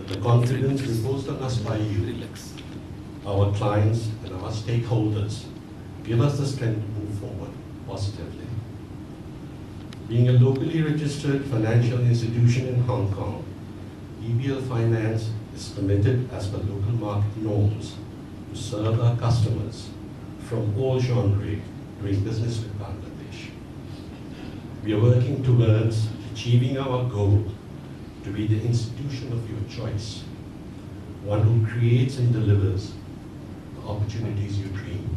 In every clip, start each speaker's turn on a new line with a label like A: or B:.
A: the confidence reposed on us by you, our clients and our stakeholders, give us the strength to move forward positively. Being a locally registered financial institution in Hong Kong, Ebl Finance is committed as per local market norms to serve our customers from all genres doing business with Bangladesh. We are working towards achieving our goal to be the institution of your choice, one who creates and delivers the opportunities you dream.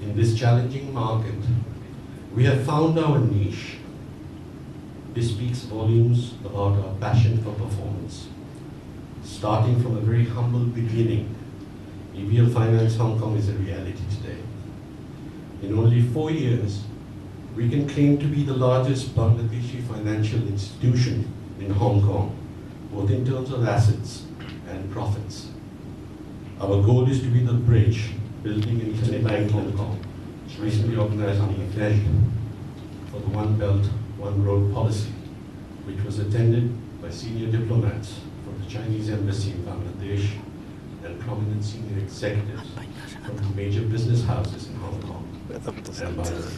A: In this challenging market, we have found our niche. This speaks volumes about our passion for performance. Starting from a very humble beginning, Ebl Finance Hong Kong is a reality today. In only 4 years, we can claim to be the largest Bangladeshi financial institution in Hong Kong, both in terms of assets and profits. Our goal is to be the bridge building Internet Bank Hong Kong, which recently organized an event for the One Belt, One Road policy, which was attended by senior diplomats from the Chinese Embassy in Bangladesh and prominent senior executives from the major business houses in Hong Kong and Bangladesh.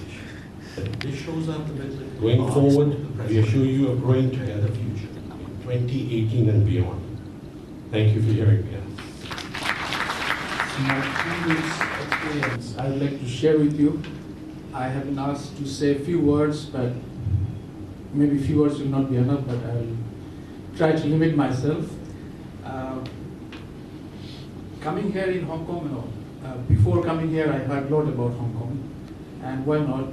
A: This shows our commitment. Going forward, we assure you a growing together future in 2018 and beyond. Thank you for hearing me out.
B: My previous experience, I would like to share with you. I have been asked to say a few words, but maybe few words will not be enough, but I will try to limit myself. Coming here in Hong Kong, before coming here, I heard a lot about Hong Kong, and why not?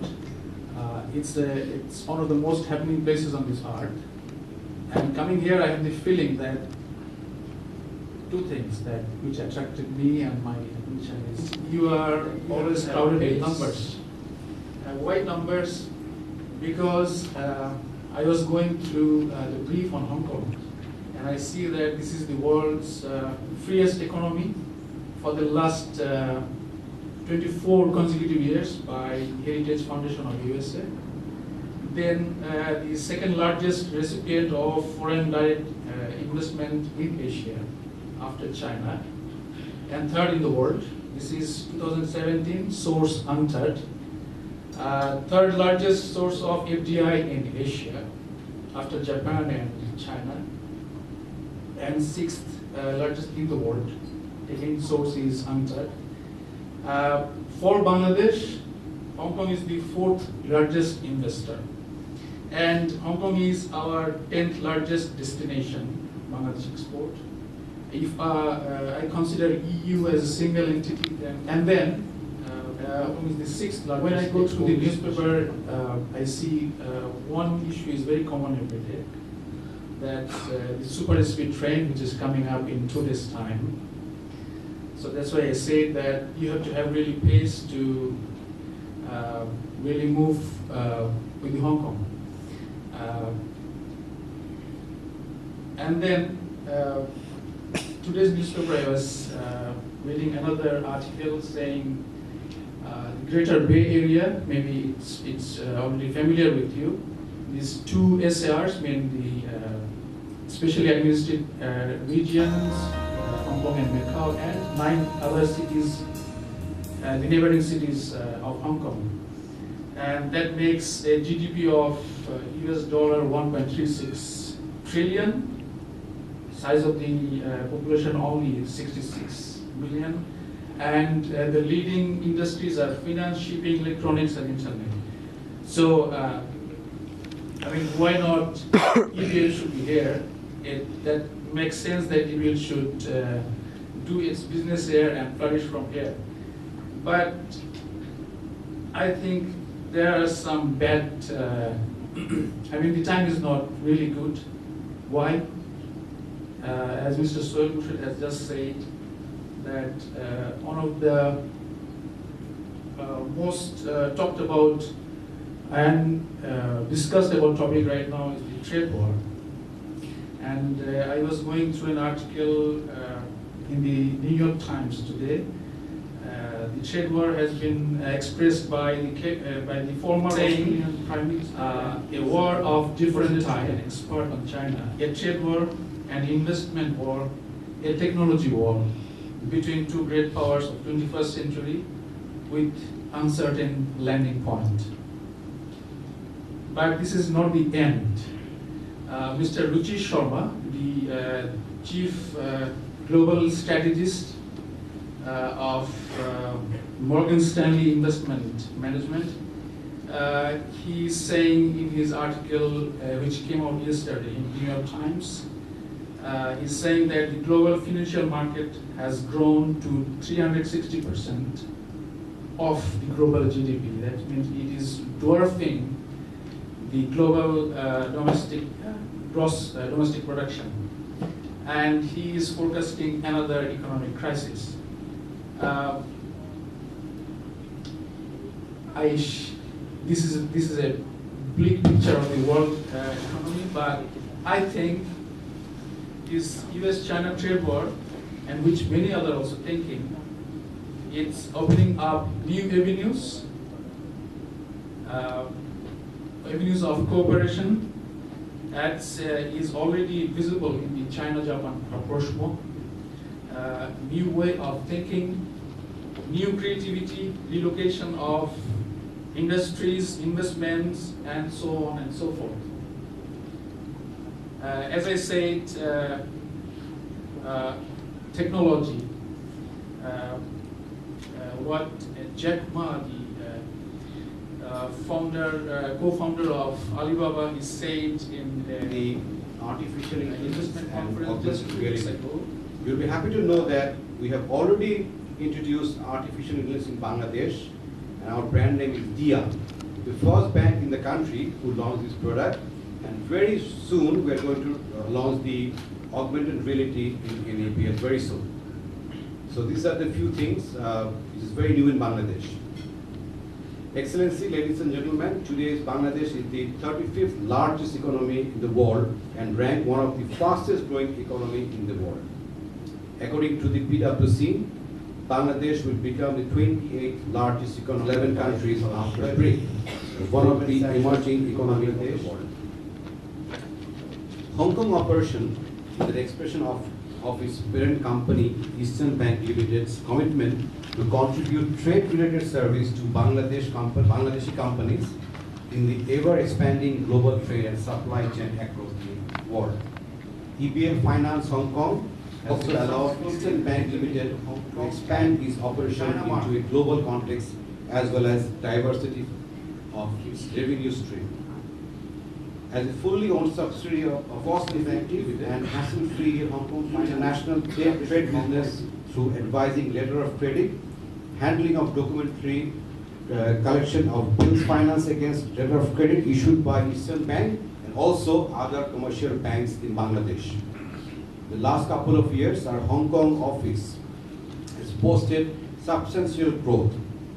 B: It's one of the most happening places on this earth. And coming here, I have the feeling that two things which attracted me and my attention is you are always crowded with numbers. Why numbers? Because I was going through the brief on Hong Kong, and I see that this is the world's freest economy for the last 24 consecutive years by Heritage Foundation of USA. Then the second largest recipient of foreign direct investment in Asia after China, and third in the world. This is 2017, source UNCTAD. Third largest source of FDI in Asia after Japan and China, and sixth largest in the world. Again, source is UNCTAD. For Bangladesh, Hong Kong is the fourth largest investor, and Hong Kong is our 10th largest destination, Bangladesh export. If I consider EU as a single entity, then Hong Kong is the sixth largest. When I go through the newspaper, I see one issue is very common every day, that the super speed train, which is coming up in 2 days' time. So that's why I say that you have to have really pace to really move with the Hong Kong. And then today's newspaper, I was reading another article saying the Greater Bay Area, maybe it's already familiar with you. These two SARs, mean the specially administered regions, Hong Kong and Macau, and 9 other cities, the neighboring cities of Hong Kong. And that makes a GDP of US dollar 1.36 trillion. Size of the population only 66 million. And the leading industries are finance, shipping, electronics, and internet. So, I mean, why not EBL should be here? That makes sense that EBL should do its business here and flourish from here. But I think there are some bad, I mean, the time is not really good. Why? As Mr. Soil has just said, that one of the most talked about and discussed about topic right now is the trade war. And I was going through an article in the New York Times today. The trade war has been expressed by the former Australian Prime Minister, a war of different type, an expert on China. A trade war an investment war, a technology war between two great powers of 21st century with uncertain landing point. But this is not the end. Mr. Ruchi Sharma, the chief global strategist of Morgan Stanley Investment Management, he is saying in his article, which came out yesterday in New York Times, he's saying that the global financial market has grown to 360% of the global GDP. That means it is dwarfing the global gross domestic production. And he is forecasting another economic crisis. This is a bleak picture of the world economy, but I think this US-China trade war, and which many others also thinking, it's opening up new avenues of cooperation that is already visible in the China-Japan rapprochement. New way of thinking, new creativity, relocation of industries, investments, and so on and so forth. As I said, technology. What Jack Ma, the co-founder of Alibaba, he said in
C: the artificial intelligence
B: investment
C: and
B: conference just
C: augmented
B: 2 weeks
C: reality.
B: ago.
C: You'll be happy to know that we have already introduced artificial intelligence in Bangladesh, and our brand name is Dia, the first bank in the country who launched this product, and very soon we are going to launch the augmented reality in APS very soon. So these are the few things which is very new in Bangladesh. Excellency, ladies and gentlemen, today's Bangladesh is the 35th largest economy in the world and ranked one of the fastest growing economy in the world. According to the PwC, Bangladesh will become the 28th largest economy, 11 countries after BRIC, one of the emerging economies of the world. Hong Kong operation is an expression of its parent company, Eastern Bank Limited's commitment to contribute trade-related service to Bangladeshi companies in the ever-expanding global trade and supply chain across the world. Ebl Finance Hong Kong has allowed Eastern Bank Limited to expand its operation into a global context as well as diversity of its revenue stream. As a fully owned subsidiary of cost-effective and hassle-free Hong Kong international trade business through advising letter of credit, handling of documentary collection of bills finance against letter of credit issued by Eastern Bank and also other commercial banks in Bangladesh. The last couple of years, our Hong Kong office has posted substantial growth.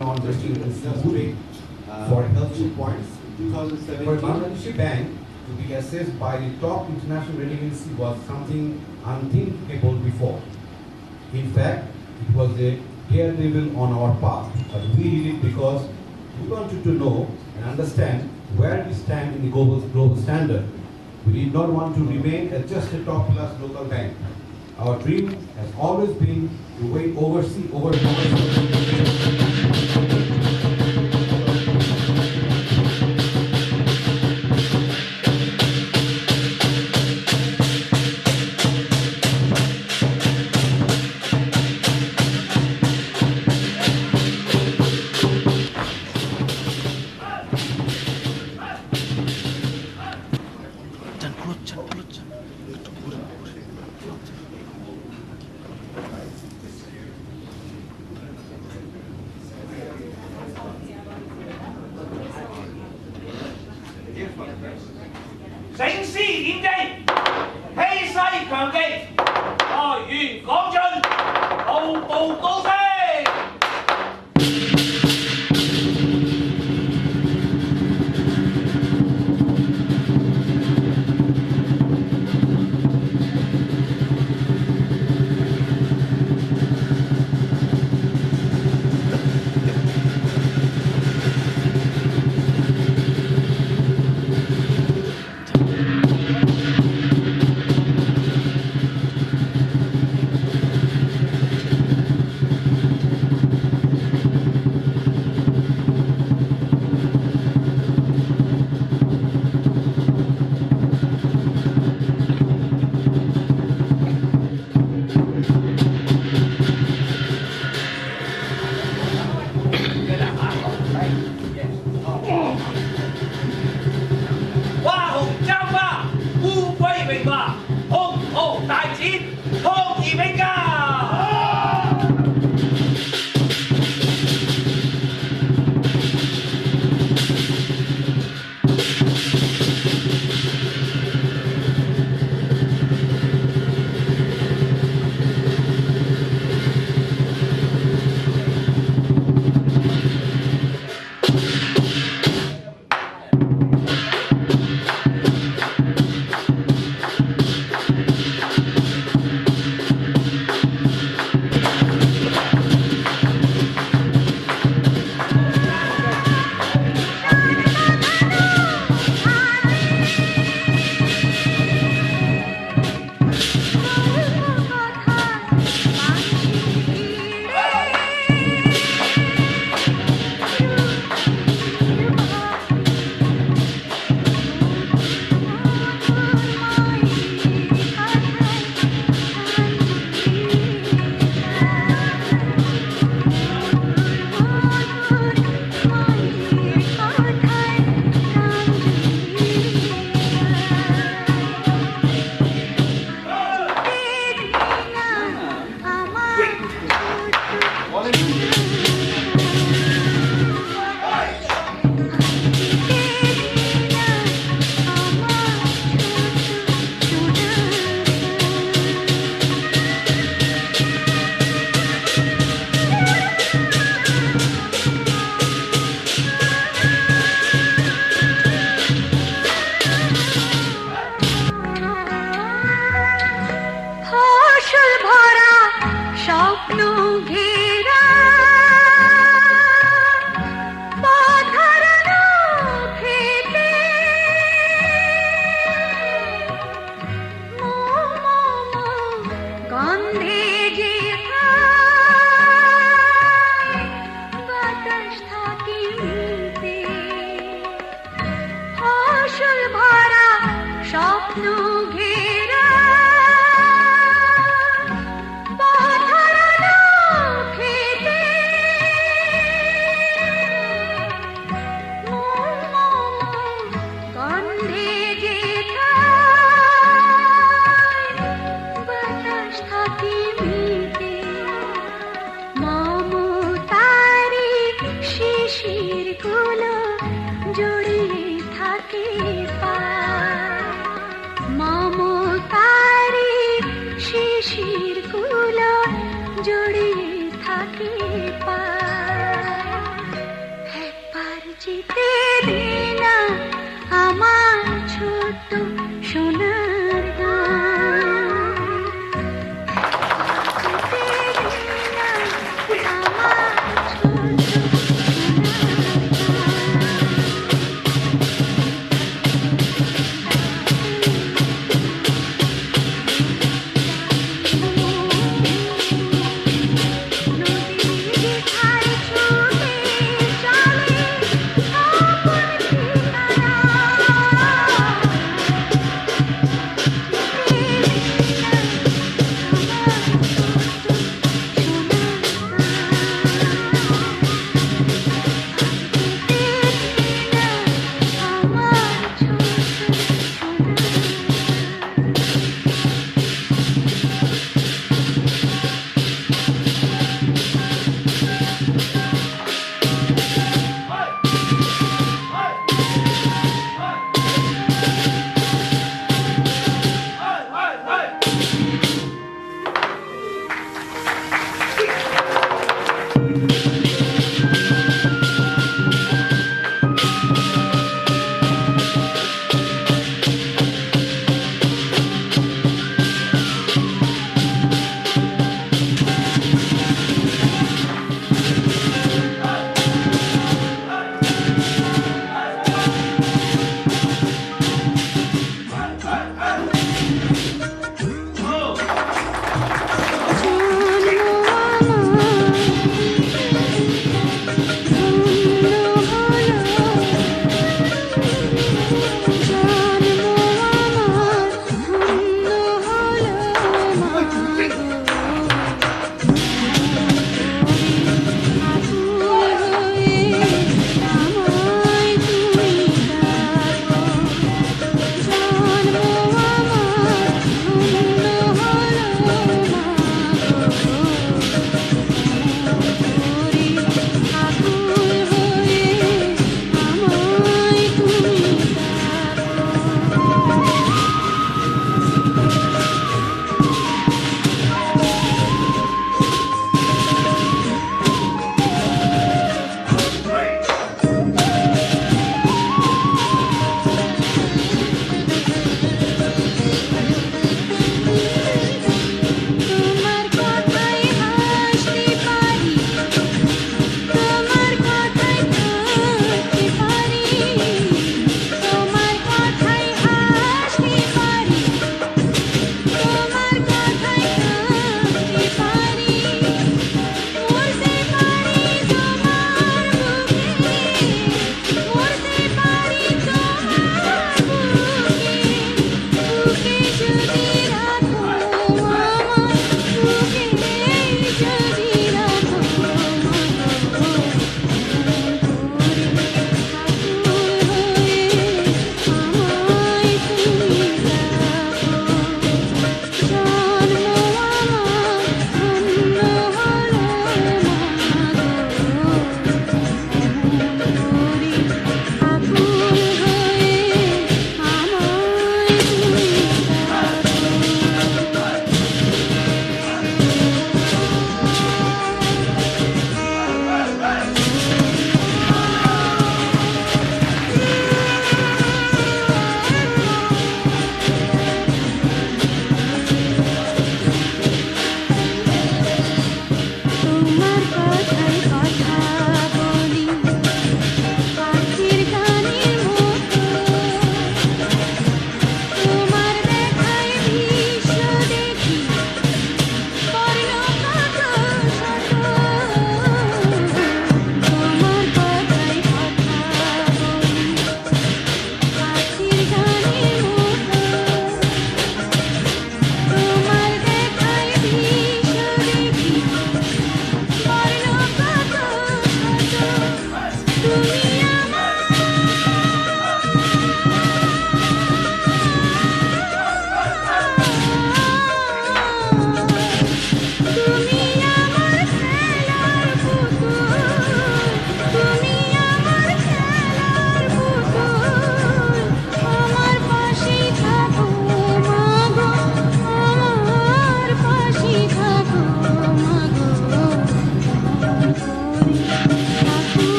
C: On just for helpful points, in 2017, for Bangladeshi bank to be assessed by the top international rating agency was something unthinkable before. In fact, it was a daredevil on our part, but we did it because we wanted to know and understand where we stand in the global standard. We did not want to remain as just a top-class local bank. Our dream has always been to oversee.
D: in Hong Kong.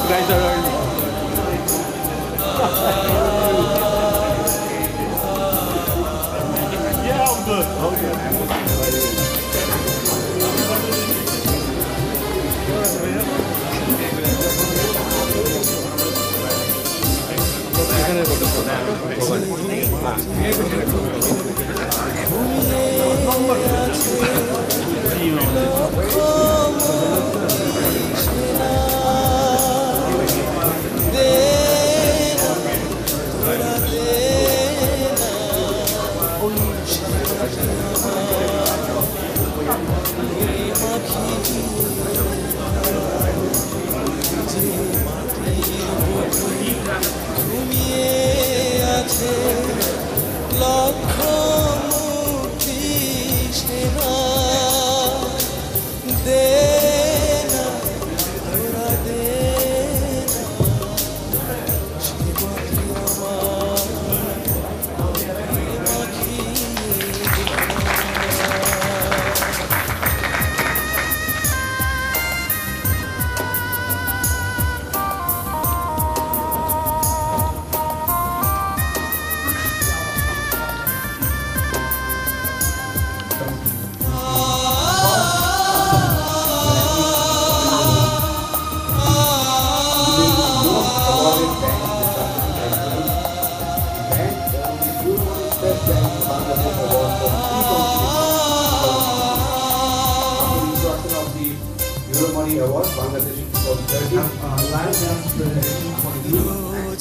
D: guys are early. Yeah, I'm good.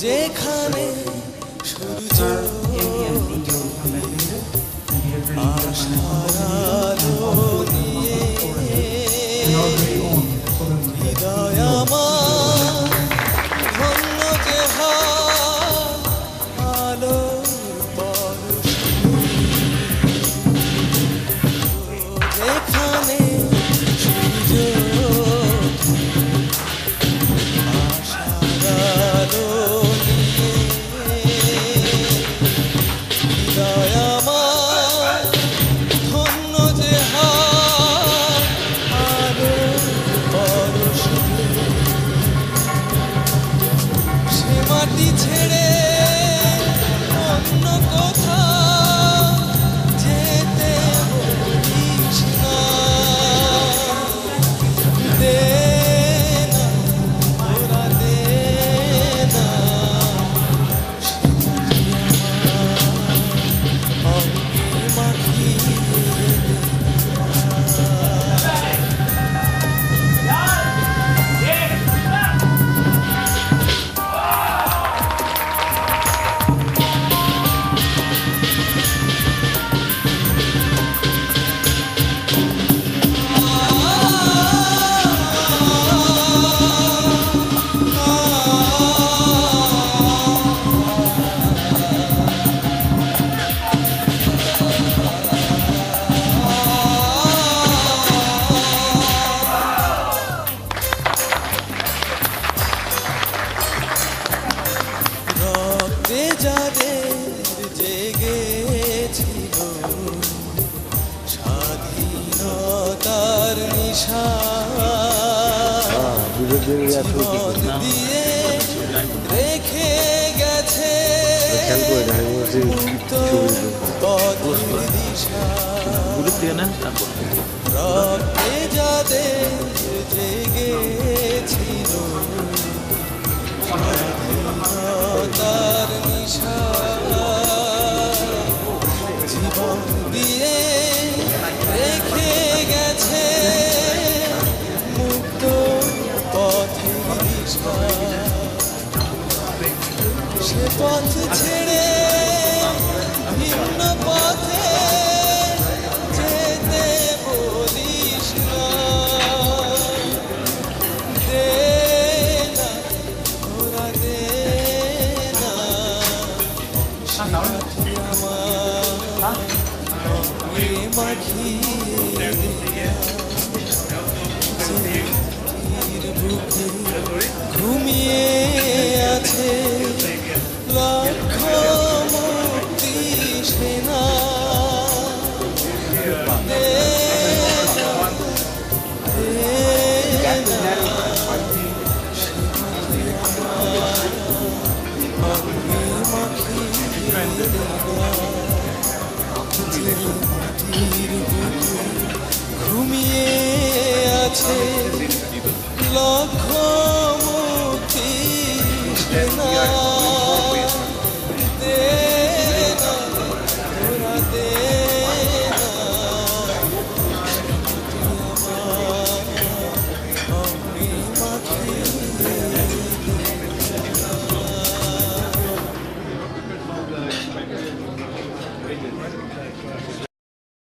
E: যেখানে সূর্য আশার আলো নিয়ে হৃদয় আমার ধন্য যে হয় আলোর পরশে যেখানে সূর্য রেখে গেছে রক্তে যাদের জেগেছিল স্বাধীনতার নিশা জীবন দিয়ে রেখে গেছে মুক্ত পথের দিশা সে পথ ছেড়ে ভিন্ন পথে যেতে বলিস না দে না ওরা দে না সাথী আমার মাখিয়ে ঘুমিয়ে আছে লক্ষ মুক্তি সেনা পাখির বুকে ঘুমিয়ে আছে লক্ষ মুখী সেনা দে না তোরা দে না আমি মাখিয়ে